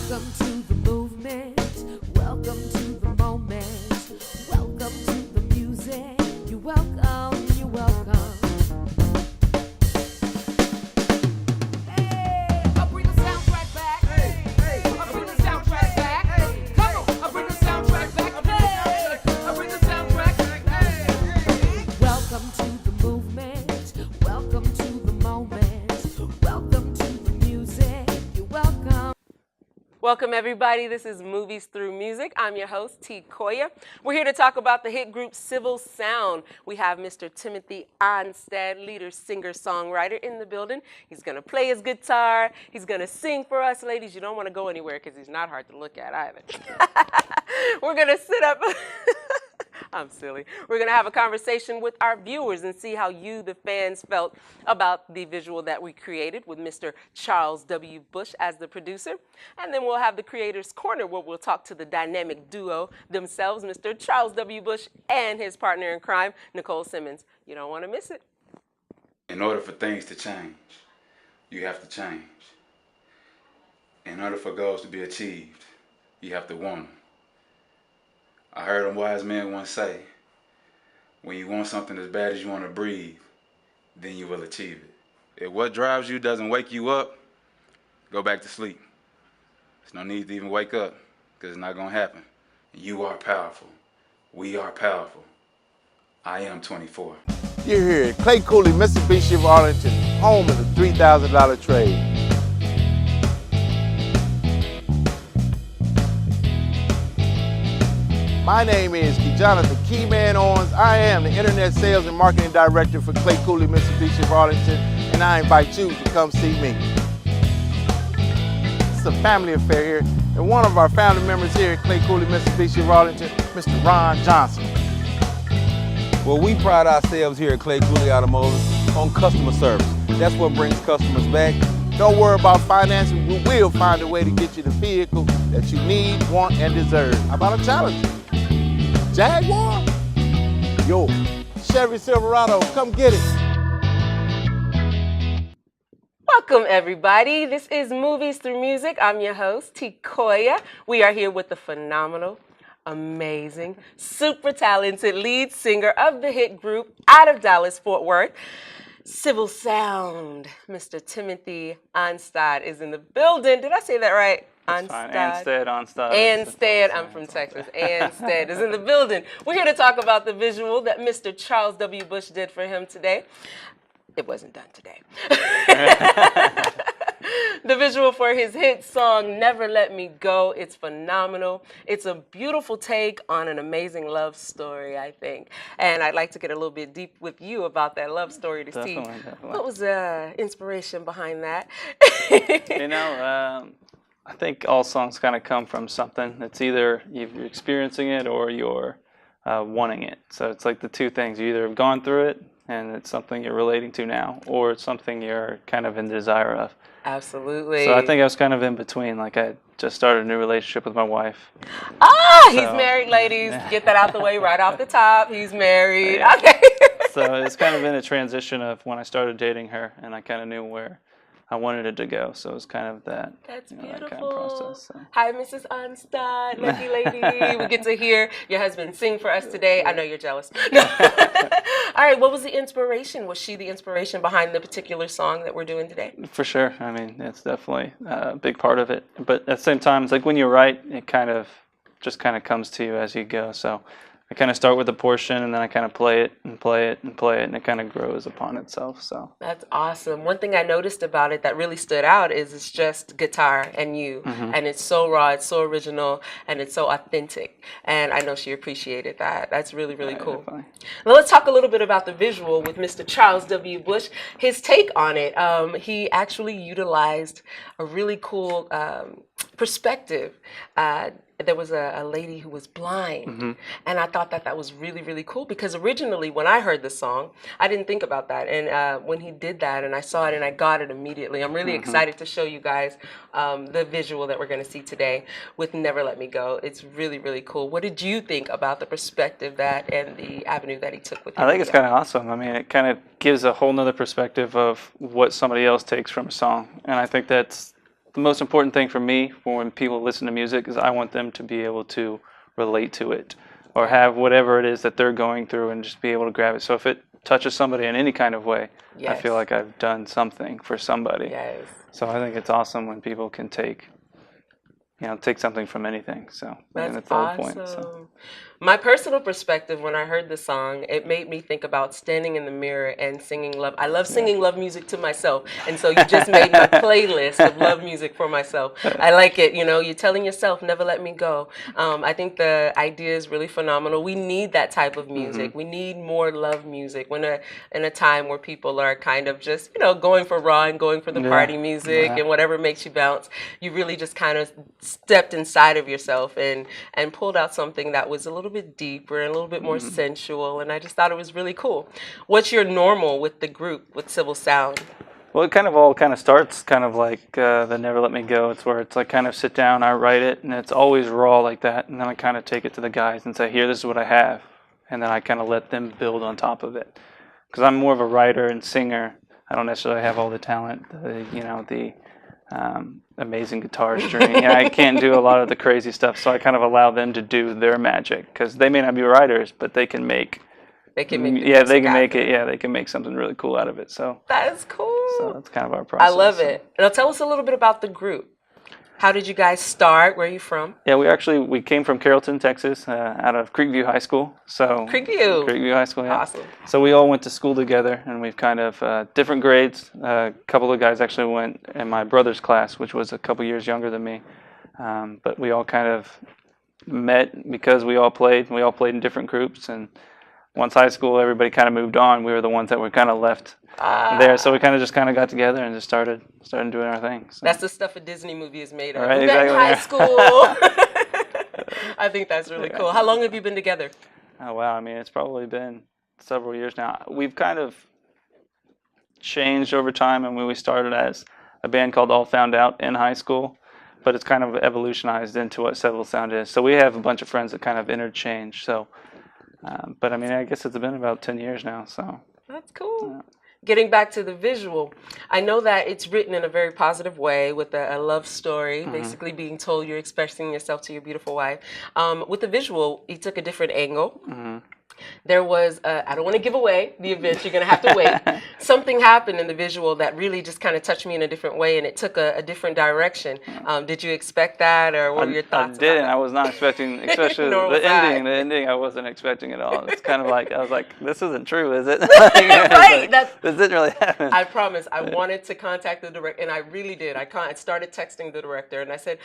Welcome to the movement. Welcome to the moment. Welcome to the music. You're welcome. You're welcome. Hey, I'll bring the soundtrack back. Hey, I'll bring the soundtrack back. Hey, come on, I'll bring the soundtrack back. Hey, I'll bring the soundtrack back. Hey, welcome to the movement. Welcome to the moment. Welcome to the music. You're welcome. Welcome everybody, this is Movies Through Music. I'm your host, T. Koya. We're here to talk about the hit group Civil Sound. We have Mr. Timothy Onstad, leader, singer, songwriter in the building. He's gonna play his guitar, he's gonna sing for us. Ladies, you don't wanna go anywhere because he's not hard to look at either. We're gonna sit up. I'm silly. We're going to have a conversation with our viewers and see how you, the fans, felt about the visual that we created with Mr. Charles W. Bush as the producer. And then we'll have the Creators Corner where we'll talk to the dynamic duo themselves, Mr. Charles W. Bush and his partner in crime, Nicole Simmons. You don't want to miss it. In order for things to change, you have to change. In order for goals to be achieved, you have to want them. I heard a wise man once say, when you want something as bad as you want to breathe, then you will achieve it. If what drives you doesn't wake you up, go back to sleep. There's no need to even wake up, because it's not going to happen. You are powerful. We are powerful. I am 24. You're here at Clay Cooley, Mitsubishi of Arlington, home of the $3,000 trade. My name is Jonathan Keyman Owens. I am the Internet Sales and Marketing Director for Clay Cooley, Mitsubishi of Arlington, and I invite you to come see me. It's a family affair here, and one of our founding members here at Clay Cooley, Mitsubishi of Arlington, Mr. Ron Johnson. Well, we pride ourselves here at Clay Cooley Automotive on customer service. That's what brings customers back. Don't worry about financing. We will find a way to get you the vehicle that you need, want, and deserve. How about a Challenger? Jaguar? Yo, Chevy Silverado, come get it. Welcome everybody. This is Movies Through Music. I'm your host, T. Koya. We are here with the phenomenal, amazing, super talented lead singer of the hit group out of Dallas, Fort Worth, Civil Sound. Mr. Timothy Onstad is in the building. Did I say that right? Onstad. Onstad, I'm from Texas. Onstad is in the building. We're here to talk about the visual that Mr. Charles W. Bush did for him today. It wasn't done today. The visual for his hit song, Never Let Me Go. It's phenomenal. It's a beautiful take on an amazing love story, I think. And I'd like to get a little bit deep with you about that love story to see what was the inspiration behind that. You know, I think all songs kind of come from something. It's either you're experiencing it or you're wanting it. So it's like the two things. You either have gone through it and it's something you're relating to now, or it's something you're kind of in desire of. Absolutely. So I think I was kind of in between. Like I just started a new relationship with my wife. Ah, he's married, ladies. Get that out the way right off the top. He's married. Yeah. Okay. So it's kind of in a transition of when I started dating her, and I kind of knew where I wanted it to go, so it was kind of that. That's beautiful. That kind of process. So. Hi, Mrs. Onstad, lucky lady. We get to hear your husband sing for us today. I know you're jealous. All right, what was the inspiration? Was she the inspiration behind the particular song that we're doing today? For sure. I mean, it's definitely a big part of it. But at the same time, it's like when you write, it kind of just kind of comes to you as you go. So I kind of start with a portion, and then I kind of play it and play it and play it, and it kind of grows upon itself. So that's awesome. One thing I noticed about it that really stood out is it's just guitar and you, and it's so raw, it's so original, and it's so authentic. And I know she appreciated that. That's really, really cool. Definitely. Now let's talk a little bit about the visual with Mr. Charles W. Bush. His take on it, he actually utilized a really cool perspective. There was a lady who was blind, and I thought that was really, really cool because originally when I heard the song, I didn't think about that. And when he did that and I saw it and I got it immediately, I'm really excited to show you guys the visual that we're going to see today with Never Let Me Go. It's really, really cool. What did you think about the perspective that and the avenue that he took with it? I think it's kind of awesome. I mean, it kind of gives a whole nother perspective of what somebody else takes from a song. And I think that's the most important thing for me when people listen to music is I want them to be able to relate to it or have whatever it is that they're going through and just be able to grab it. So if it touches somebody in any kind of way, I feel like I've done something for somebody. Yes. So I think it's awesome when people can take something from anything. So That's the whole awesome. point. So. My personal perspective, when I heard the song, it made me think about standing in the mirror and singing love. I love singing love music to myself, and so you just made my playlist of love music for myself. I like it. You're telling yourself, never let me go. I think the idea is really phenomenal. We need that type of music. We need more love music in a time where people are kind of just, going for raw and going for the party music and whatever makes you bounce. You really just kind of stepped inside of yourself and pulled out something that was a little bit deeper and a little bit more sensual, and I just thought it was really cool. What's your normal with the group, with Civil Sound? Well, it all starts kind of like the Never Let Me Go. It's where it's like kind of sit down, I write it, and it's always raw like that, and then I kind of take it to the guys and say, here, this is what I have, and then I kind of let them build on top of it. Because I'm more of a writer and singer. I don't necessarily have all the talent, the amazing guitar string. I can't do a lot of the crazy stuff, so I kind of allow them to do their magic because they may not be writers, but they can make. They can make something really cool out of it. So that is cool. So that's kind of our process. I love it. Now tell us a little bit about the group. How did you guys start? Where are you from? Yeah, we came from Carrollton, Texas, out of Creekview High School. So Creekview High School, yeah. Awesome. So we all went to school together, and we've kind of different grades. A couple of guys actually went in my brother's class, which was a couple years younger than me. But we all kind of met because we all played in different groups. And once high school, everybody kind of moved on. We were the ones that were kind of left there, so we kind of got together and just started doing our thing. So. That's the stuff a Disney movie is made of. Right, exactly. In high school. I think that's really cool. How long have you been together? Oh wow! I mean, it's probably been several years now. We've kind of changed over time, and when we started as a band called All Found Out in high school, but it's kind of evolutionized into what Civil Sound is. So we have a bunch of friends that kind of interchange. So, but I mean, I guess it's been about 10 years now. So that's cool. Getting back to the visual, I know that it's written in a very positive way with a love story, basically being told you're expressing yourself to your beautiful wife. With the visual, you took a different angle. There was, I don't want to give away the event, you're going to have to wait. Something happened in the visual that really just kind of touched me in a different way, and it took a different direction. Did you expect that, or what were your thoughts? I didn't. I was not expecting, especially the ending. The ending, I wasn't expecting at all. It's kind of like, I was like, this isn't true, is it? Right. This didn't really happen. I promise. I wanted to contact the director, and I really did. I started texting the director, and I said,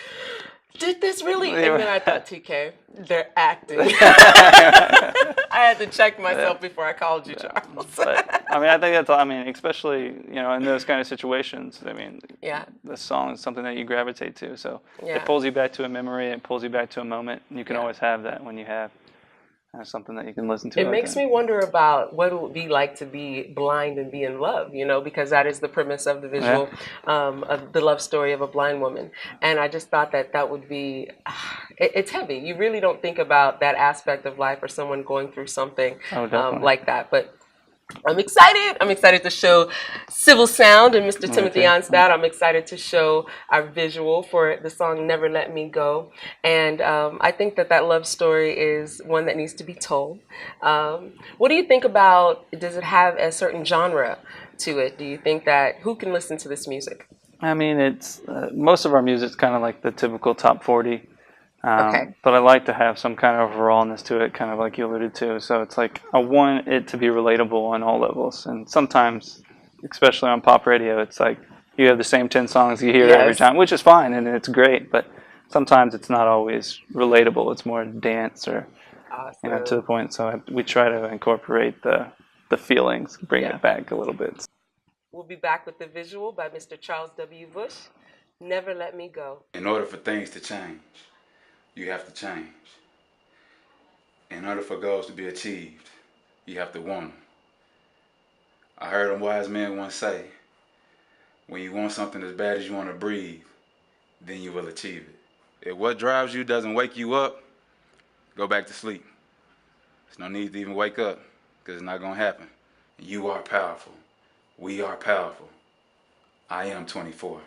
did this really? And then I thought, TK, they're acting. I had to check myself before I called you, Charles. But, I mean, I think especially, in those kind of situations, the song is something that you gravitate to. So it pulls you back to a memory, it pulls you back to a moment. And you can always have that when you have something that you can listen to. It makes me wonder about what it would be like to be blind and be in love, because that is the premise of the visual, of the love story of a blind woman. And I just thought that would be, it's heavy. You really don't think about that aspect of life or someone going through something like that. But I'm excited. I'm excited to show Civil Sound and Mr. Timothy Onstad. I'm excited to show our visual for the song Never Let Me Go. And I think that love story is one that needs to be told. What do you think about, does it have a certain genre to it? Do you think that, who can listen to this music? I mean, it's most of our music's kind of like the typical top 40. But I like to have some kind of rawness to it, kind of like you alluded to. So it's like I want it to be relatable on all levels. And sometimes, especially on pop radio, it's like you have the same 10 songs you hear every time, which is fine and it's great. But sometimes it's not always relatable. It's more dance or to the point. So we try to incorporate the feelings, bring it back a little bit. We'll be back with the visual by Mr. Charles W. Bush. Never Let Me Go. In order for things to change, you have to change. In order for goals to be achieved, you have to want them. I heard a wise man once say, when you want something as bad as you want to breathe, then you will achieve it. If what drives you doesn't wake you up, go back to sleep. There's no need to even wake up, because it's not going to happen. You are powerful. We are powerful. I am 24.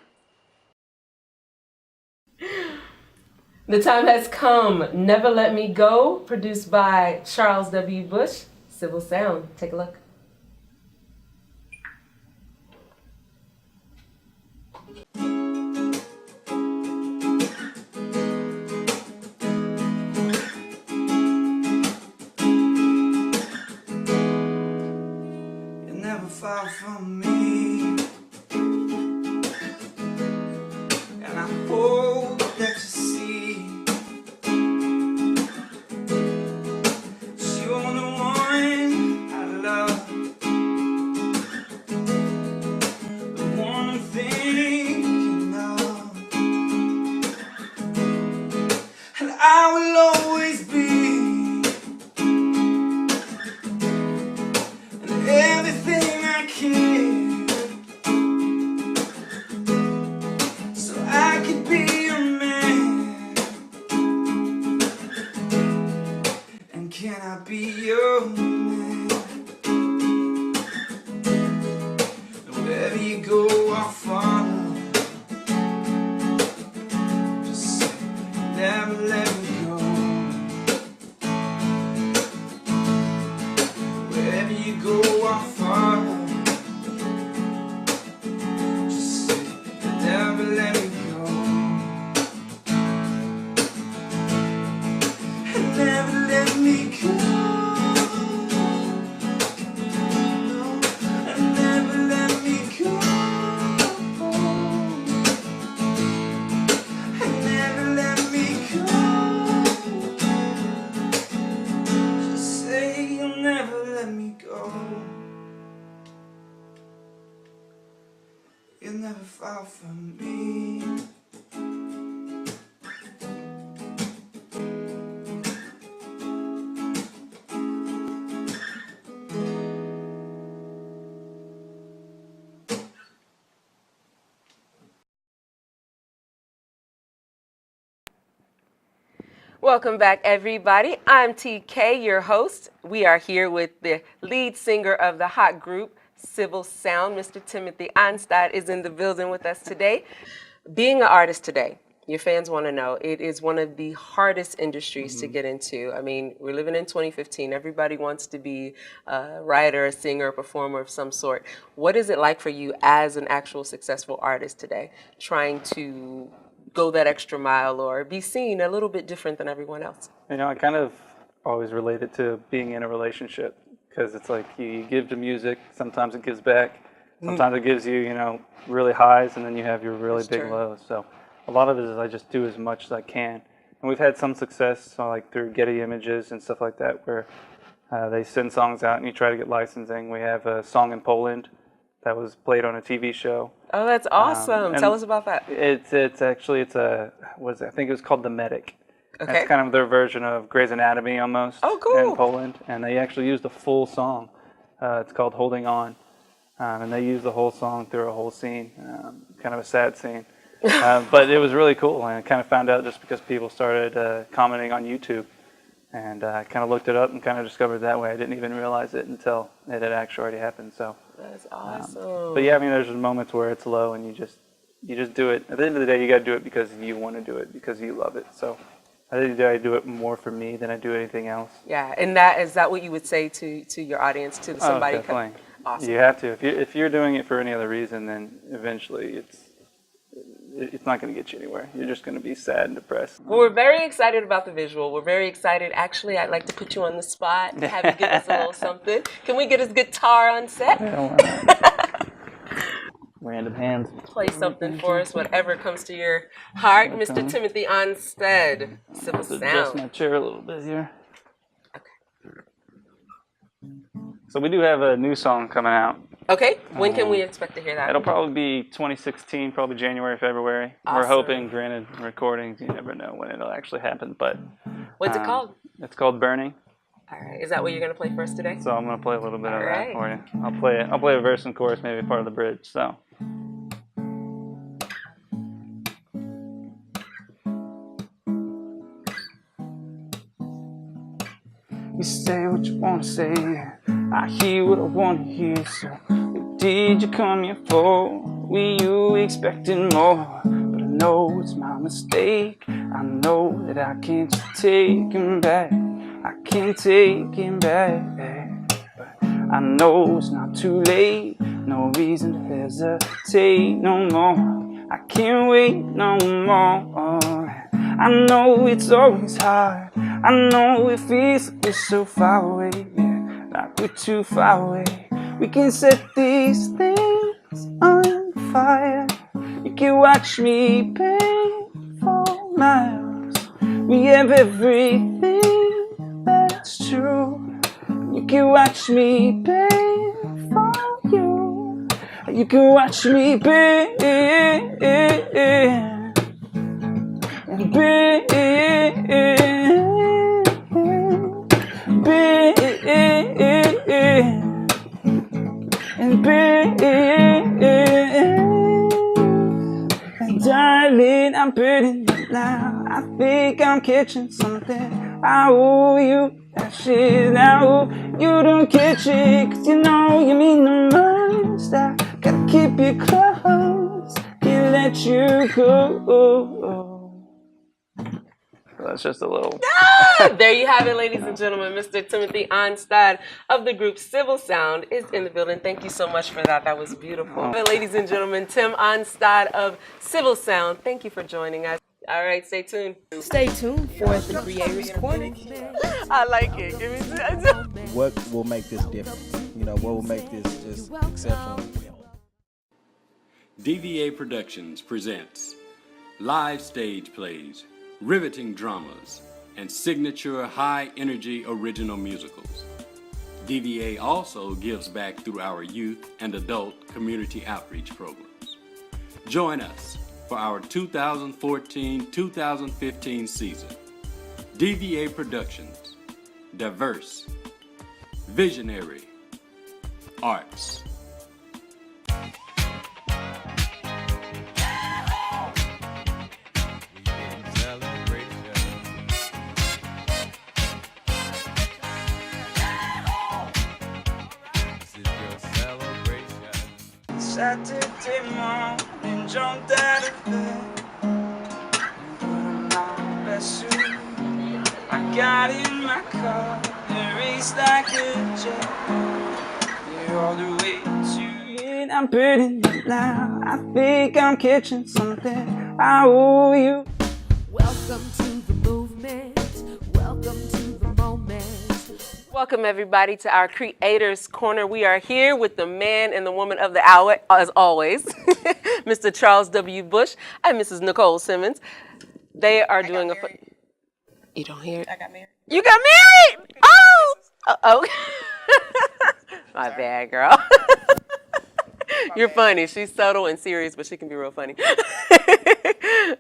The time has come. Never Let Me Go, produced by Charles W. Bush. Civil Sound. Take a look. You never fall from me, and I hope that you see you're the one I love, the one I'm thinking of, and I will always be, and everything I can, so I can be a man. And can I be your man? Wherever you go, I'll follow. Just say, never let me go. Wherever you go, I'll follow. Just say, never let me go. And never let me go. No, and never let me go. And never let me go. Just say you'll never let me go. You'll never fall from me. Welcome back, everybody. I'm TK, your host. We are here with the lead singer of the hot group, Civil Sound. Mr. Timothy Onstad is in the building with us today. Being an artist today, your fans want to know, it is one of the hardest industries to get into. I mean, we're living in 2015. Everybody wants to be a writer, a singer, a performer of some sort. What is it like for you as an actual successful artist today, trying to go that extra mile or be seen a little bit different than everyone else? You know, I kind of always relate it to being in a relationship, because it's like you give to music, sometimes it gives back, sometimes it gives you, you know, really highs, and then you have your really That's big true. lows. So a lot of it is I just do as much as I can. And we've had some success, so like through Getty Images and stuff like that, where they send songs out and you try to get licensing. We have a song in Poland that was played on a TV show. Oh, that's awesome. and Tell us about that. It's actually what is it? I think it was called The Medic. Okay. It's kind of their version of Grey's Anatomy almost. Oh, cool. In Poland, and they actually used the full song. It's called Holding On, and they used the whole song through a whole scene, kind of a sad scene. But it was really cool, and I kind of found out just because people started commenting on YouTube, and I kind of looked it up and kind of discovered that way. I didn't even realize it until it had actually already happened. So. That's awesome. But yeah, I mean, there's moments where it's low, and you just do it. At the end of the day, you got to do it because you want to do it, because you love it. So at the end of the day, I do it more for me than I do anything else. Yeah, and is that what you would say to your audience, to somebody? Oh, definitely. Awesome. You have to. If you're doing it for any other reason, then eventually it's not going to get you anywhere. You're just going to be sad and depressed. Well, we're very excited about the visual. We're very excited. Actually, I'd like to put you on the spot and have you give us a little something. Can we get his guitar on set? Random hands. Play something for us, whatever comes to your heart. Mr. Timothy Onstad, Civil Let's adjust Sound. my chair a little bit here. Okay. So we do have a new song coming out. Okay, when can we expect to hear that? It'll probably be 2016, probably January, February. Awesome. We're hoping, granted, recordings, you never know when it'll actually happen, but... What's it called? It's called Burning. All right, is that what you're going to play for us today? So I'm going to play a little bit of All that right. for you. I'll play a verse and chorus, maybe part of the bridge, so... You say what you want to say, I hear what I want to hear, so what did you come here for? Were you expecting more? But I know it's my mistake. I know that I can't take him back. I can't take him back. But I know it's not too late. No reason to hesitate no more. I can't wait no more. I know it's always hard. I know it feels like we're so far away. Yeah, like we're too far away. We can set these things on fire. You can watch me paint for miles. We have everything that's true. You can watch me paint for you. You can watch me paint and darling, I'm burning now. I think I'm catching something. I owe you that shit. I hope you don't catch it, 'cause you know you mean the most. I gotta keep you close, can't let you go. That's just a little. There you have it, ladies and gentlemen. Mr. Timothy Onstad of the group Civil Sound is in the building. Thank you so much for that. That was beautiful. Ladies and gentlemen, Tim Onstad of Civil Sound, thank you for joining us. All right, stay tuned. Stay tuned for the Creators Corner. I like it. Give me What will make this different? You know, what will make this just exceptional? DVA Productions presents live stage plays, riveting dramas, and signature high-energy original musicals. DVA also gives back through our youth and adult community outreach programs. Join us for our 2014-2015 season. DVA Productions, diverse, visionary, arts. Saturday morning, jumped out of bed, put on my best suit. I got in my car and raced like a jet, yeah, all the way to. I'm burning now. I think I'm catching something. I owe you. Welcome to the movement. Welcome to the moment. Welcome, everybody, to our Creators Corner. We are here with the man and the woman of the hour, as always, Mr. Charles W. Bush and Mrs. Nicole Simmons. They are doing a... You don't hear it? I got married. You got married? Oh! Oh. My bad, girl. You're funny. She's subtle and serious, but she can be real funny.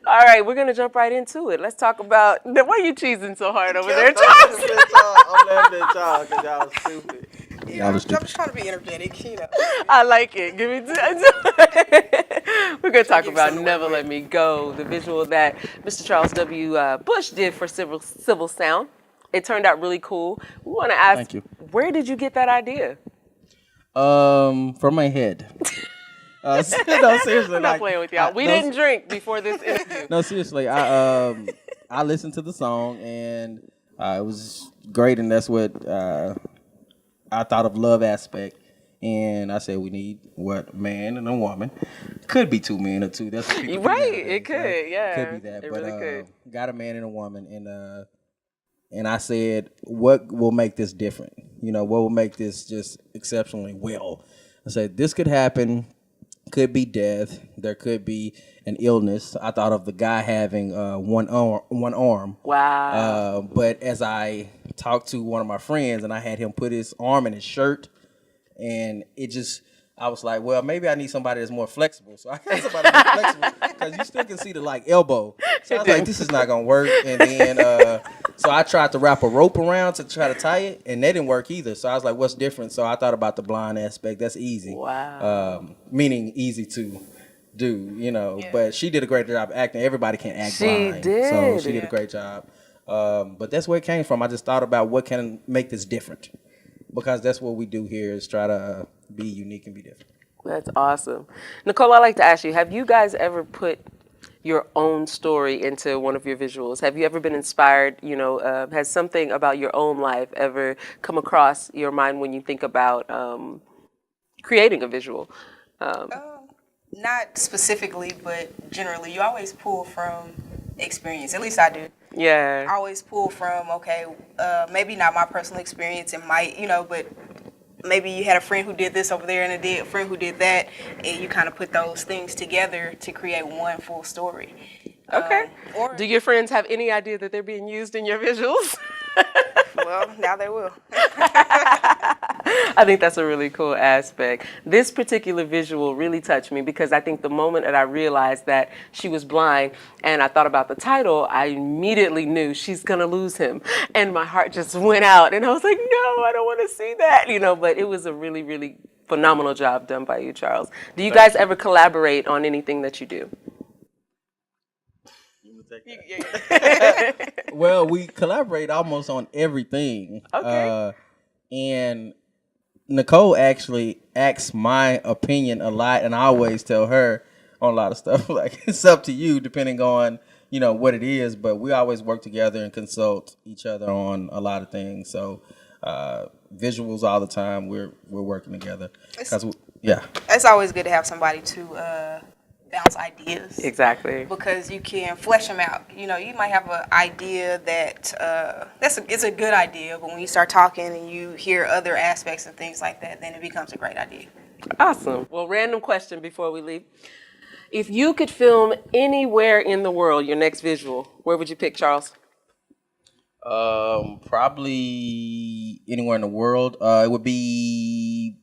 All right, we're going to jump right into it. Let's talk about... Why are you cheesing so hard over there, Charles? I'm laughing at y'all because y'all was stupid. Yeah, I'm just trying to be energetic, you know. I like it. Give me We're going to talk about Never Let Me Go, the visual that Mr. Charles W. Bush did for Civil Sound. It turned out really cool. We want to ask, Thank you. Where did you get that idea? From my head. No, seriously. I'm not playing with y'all. We didn't drink before this interview. No, seriously. I listened to the song and it was great, and that's what I thought of love aspect. And I said we need what man and a woman. Could be two men or two. That's what people Right, do nowadays, it could, right? yeah. Could be that. It but really could. got a man and a woman, and I said, what will make this different? You know, what will make this just exceptionally well? I said this could happen. Could be death. There could be an illness. I thought of the guy having one arm. Wow. But as I talked to one of my friends and I had him put his arm in his shirt, and I was like, well, maybe I need somebody that's more flexible. So I got somebody more flexible because you still can see the elbow. So I was like, this is not gonna work. And then so I tried to wrap a rope around to try to tie it, and that didn't work either. So I was like, what's different? So I thought about the blind aspect. That's easy. Wow. Meaning easy to do, you know. Yeah. But she did a great job acting. Everybody can act blind. She did. So she did a great job. But that's where it came from. I just thought about what can make this different. Because that's what we do here is try to be unique and be different. That's awesome. Nicole, I'd like to ask you, have you guys ever put your own story into one of your visuals? Have you ever been inspired, has something about your own life ever come across your mind when you think about creating a visual? Not specifically, but generally, you always pull from experience. At least I do. Yeah. I always pull from, okay, maybe not my personal experience, it might, but maybe you had a friend who did this over there and a friend who did that, and you kind of put those things together to create one full story. Okay. Do your friends have any idea that they're being used in your visuals? Well, now they will. I think that's a really cool aspect. This particular visual really touched me because I think the moment that I realized that she was blind and I thought about the title, I immediately knew she's going to lose him. And my heart just went out and I was like, no, I don't want to see that, but it was a really, really phenomenal job done by you, Charles. Do you guys ever collaborate on anything that you do? Well, we collaborate almost on everything. Okay. And Nicole actually asks my opinion a lot, and I always tell her on a lot of stuff. Like, it's up to you, depending on what it is. But we always work together and consult each other on a lot of things. So visuals all the time. We're working together. It's always good to have somebody to bounce ideas. Exactly. Because you can flesh them out. You might have an idea that it's a good idea, but when you start talking and you hear other aspects and things like that, then it becomes a great idea. Awesome. Well, random question before we leave. If you could film anywhere in the world, your next visual, where would you pick, Charles? Probably anywhere in the world. It would be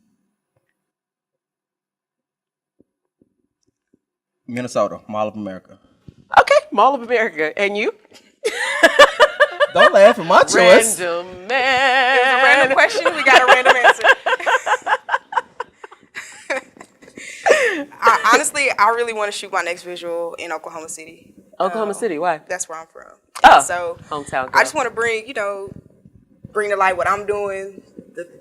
Minnesota, Mall of America. Okay, Mall of America. And you? Don't laugh at my choice. Random man. It's a random question. We got a random answer. Honestly, I really want to shoot my next visual in Oklahoma City. Oklahoma City, why? That's where I'm from. Oh, so hometown girl. I just want to bring to light what I'm doing,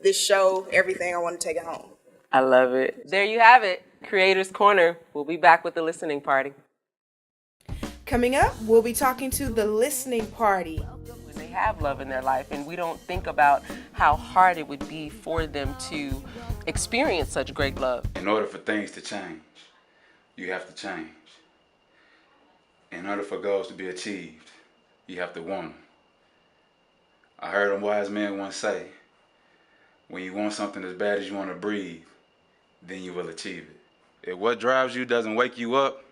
this show, everything. I want to take it home. I love it. There you have it. Creators Corner. We'll be back with the listening party. Coming up, we'll be talking to the listening party. When they have love in their life, and we don't think about how hard it would be for them to experience such great love. In order for things to change, you have to change. In order for goals to be achieved, you have to want them. I heard a wise man once say, when you want something as bad as you want to breathe, then you will achieve it. If what drives you doesn't wake you up,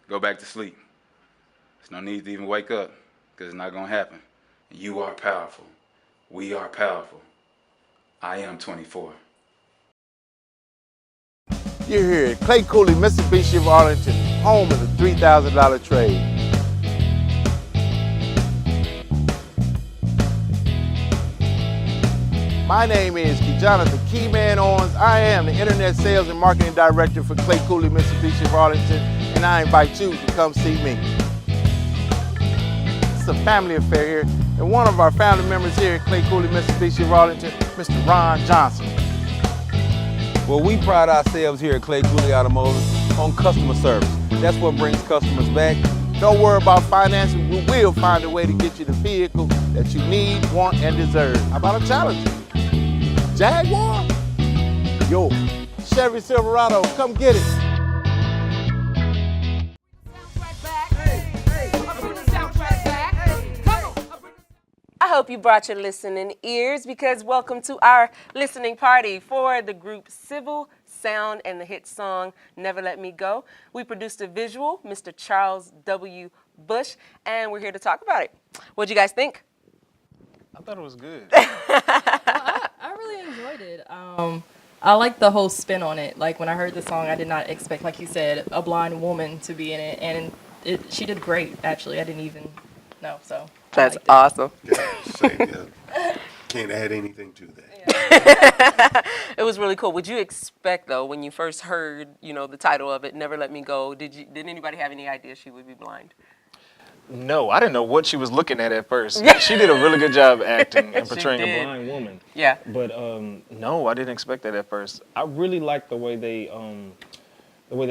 go back to sleep. There's no need to even wake up, because it's not going to happen. You are powerful. We are powerful. I am 24. You're here at Clay Cooley, Mitsubishi of Arlington, home of the $3,000 trade. My name is Jonathan Keyman Owens. I am the Internet Sales and Marketing Director for Clay Cooley, Mitsubishi of Arlington, and I invite you to come see me. It's a family affair here, and one of our family members here at Clay Cooley, Mitsubishi of Arlington, Mr. Ron Johnson. Well, we pride ourselves here at Clay Cooley Automotive on customer service. That's what brings customers back. Don't worry about financing. We will find a way to get you the vehicle that you need, want, and deserve. How about a Challenger? Jaguar? Yo, Chevy Silverado, come get it. I hope you brought your listening ears, because welcome to our listening party for the group Civil Sound and the hit song Never Let Me Go. We produced a visual, Mr. Charles W. Bush, and we're here to talk about it. What'd you guys think? I thought it was good. I really enjoyed it. I like the whole spin on it. Like, when I heard the song, I did not expect, like you said, a blind woman to be in it, and she did great, actually. I didn't even know, so. That's awesome. Can't add anything to that. It was really cool. Would you expect, though, when you first heard, the title of it, Never Let Me Go, did anybody have any idea she would be blind? No, I didn't know what she was looking at first. She did a really good job acting and portraying a blind woman. Yeah. But no, I didn't expect that at first. I really liked the way they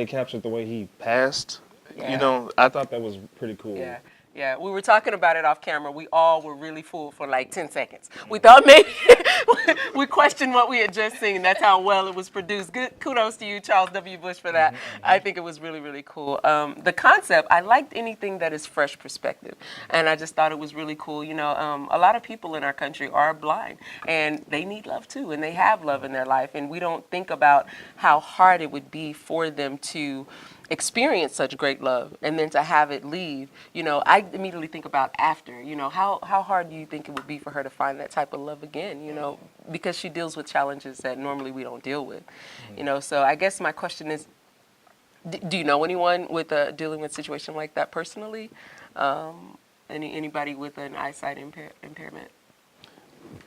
captured the way he passed You know, I thought that was pretty cool. Yeah. Yeah, we were talking about it off camera. We all were really fooled for like 10 seconds. We thought maybe we questioned what we had just seen. That's how well it was produced. Good kudos to you, Charles W. Bush, for that. I think it was really, really cool. The concept, I liked anything that is fresh perspective, and I just thought it was really cool. You know, a lot of people in our country are blind, and they need love too, and they have love in their life, and we don't think about how hard it would be for them to experience such great love and then to have it leave. You know, I immediately think about after, you know, how hard do you think it would be for her to find that type of love again, you know, because she deals with challenges that normally we don't deal with, you know. So I guess my question is, do you know anyone with dealing with a situation like that personally? Anybody with an eyesight impairment?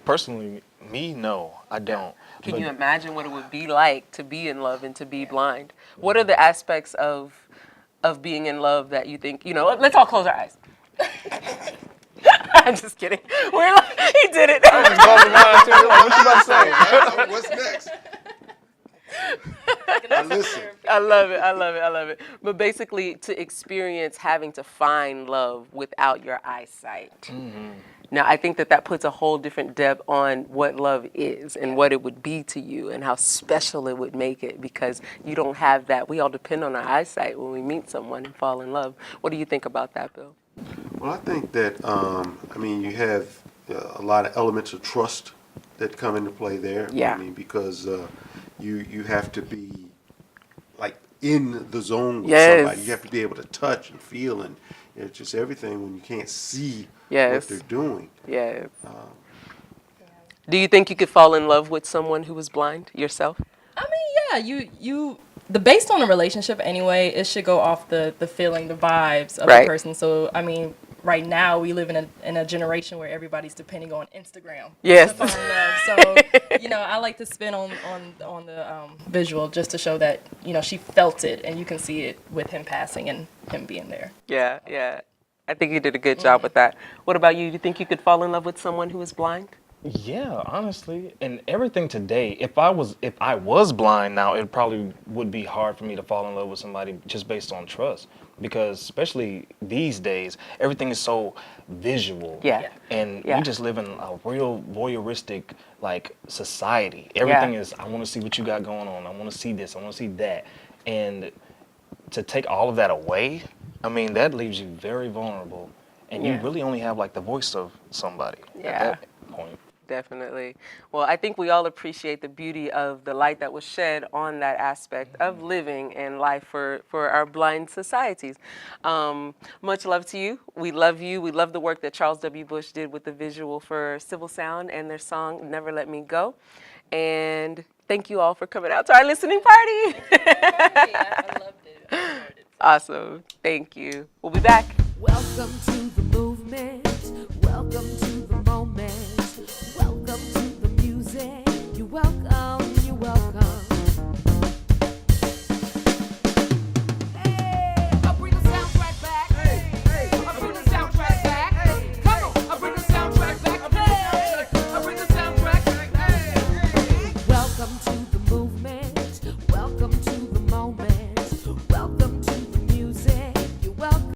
Personally, me, no, I don't. Can you imagine what it would be like to be in love and to be blind? What are the aspects of being in love that you think, you know, let's all close our eyes. I'm just kidding. We're like, he did it. I was buzzing mine too. Like, what you about to say? What's next? I listen. I love it. I love it. I love it. But basically, to experience having to find love without your eyesight. Mm-hmm. Now, I think that puts a whole different depth on what love is and what it would be to you and how special it would make it, because you don't have that. We all depend on our eyesight when we meet someone and fall in love. What do you think about that, Bill? Well, I think that, I mean, you have a lot of elements of trust that come into play there. Yeah. I mean, because you have to be, like, in the zone with somebody. You have to be able to touch and feel and it's just everything when you can't see what they're doing. Yes. Do you think you could fall in love with someone who was blind yourself? I mean, yeah, based on a relationship anyway, it should go off the feeling, the vibes of the person. So, I mean, right now we live in a generation where everybody's depending on Instagram. Yes. To find love. So, you know, I like to spin on the visual just to show that, you know, she felt it and you can see it with him passing and him being there. Yeah, yeah. I think you did a good job with that. What about you? Do you think you could fall in love with someone who is blind? Yeah, honestly, and everything today. If I was blind now, it probably would be hard for me to fall in love with somebody just based on trust, because especially these days, everything is so visual. Yeah. And we just live in a real voyeuristic like society. Everything is, I want to see what you got going on. I want to see this. I want to see that. And to take all of that away, I mean, that leaves you very vulnerable, and you really only have like the voice of somebody at that point. Definitely. Well, I think we all appreciate the beauty of the light that was shed on that aspect of living and life for our blind societies. Much love to you. We love you. We love the work that Charles W. Bush did with the visual for Civil Sound and their song, Never Let Me Go. And thank you all for coming out to our listening party. I loved it. Awesome. Thank you. We'll be back. Welcome to the movement. Welcome to the moment. Welcome to the music. You're welcome.